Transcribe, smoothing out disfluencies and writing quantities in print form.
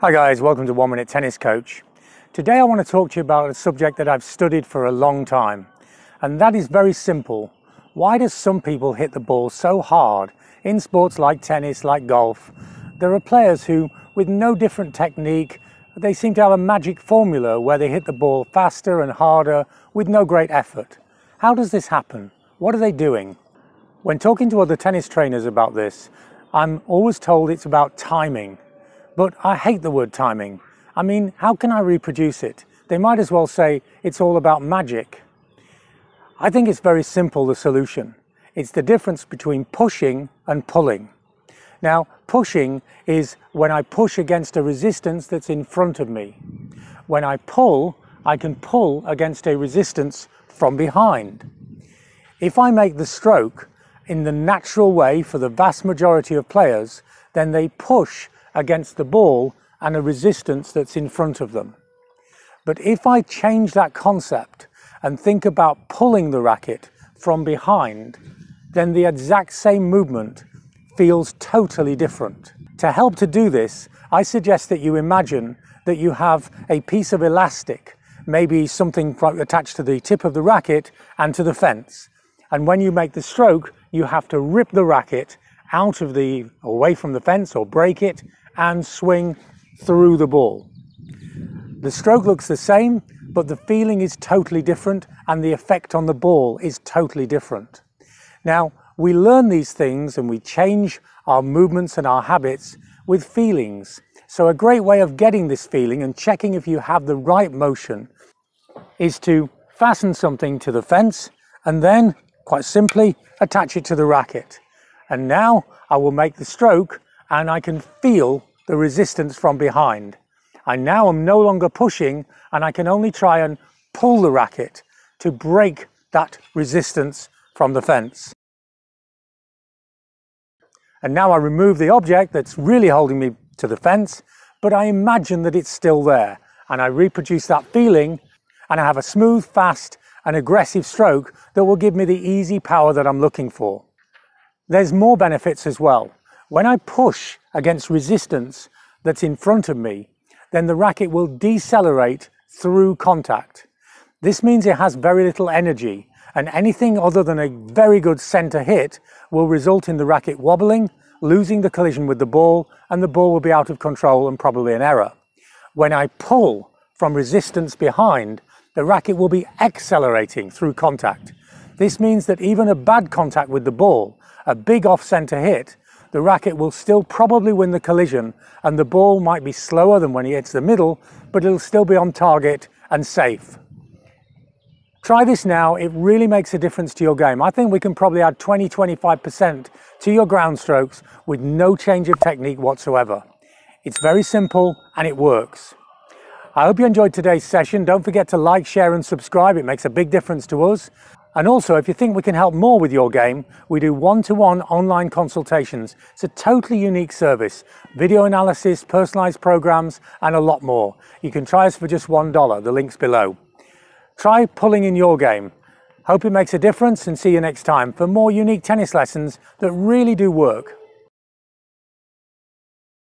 Hi guys, welcome to 1 Minute Tennis Coach. Today I want to talk to you about a subject that I've studied for a long time, and that is very simple. Why do some people hit the ball so hard in sports like tennis, like golf? There are players who, with no different technique, they seem to have a magic formula where they hit the ball faster and harder with no great effort. How does this happen? What are they doing? When talking to other tennis trainers about this, I'm always told it's about timing. But I hate the word timing. I mean, how can I reproduce it? They might as well say it's all about magic. I think it's very simple, the solution. It's the difference between pushing and pulling. Now, pushing is when I push against a resistance that's in front of me. When I pull, I can pull against a resistance from behind. If I make the stroke in the natural way for the vast majority of players, then they push against the ball and a resistance that's in front of them. But if I change that concept and think about pulling the racket from behind, then the exact same movement feels totally different. To help to do this, I suggest that you imagine that you have a piece of elastic, maybe something attached to the tip of the racket and to the fence. And when you make the stroke, you have to rip the racket away from the fence or break it and swing through the ball. The stroke looks the same, but the feeling is totally different and the effect on the ball is totally different. Now, we learn these things and we change our movements and our habits with feelings. So a great way of getting this feeling and checking if you have the right motion is to fasten something to the fence and then, quite simply, attach it to the racket. And now I will make the stroke and I can feel the resistance from behind. I now am no longer pushing and I can only try and pull the racket to break that resistance from the fence. And now I remove the object that's really holding me to the fence, but I imagine that it's still there and I reproduce that feeling and I have a smooth, fast and aggressive stroke that will give me the easy power that I'm looking for. There's more benefits as well. When I push against resistance that's in front of me, then the racket will decelerate through contact. This means it has very little energy, and anything other than a very good center hit will result in the racket wobbling, losing the collision with the ball, and the ball will be out of control and probably an error. When I pull from resistance behind, the racket will be accelerating through contact. This means that even a bad contact with the ball, a big off-center hit, the racket will still probably win the collision and the ball might be slower than when it hits the middle, but it'll still be on target and safe. Try this now, it really makes a difference to your game. I think we can probably add 20-25% to your ground strokes with no change of technique whatsoever. It's very simple and it works. I hope you enjoyed today's session. Don't forget to like, share and subscribe. It makes a big difference to us. And also, if you think we can help more with your game, we do one-to-one online consultations. It's a totally unique service. Video analysis, personalized programs, and a lot more. You can try us for just $1. The link's below. Try pulling in your game. Hope it makes a difference and see you next time for more unique tennis lessons that really do work.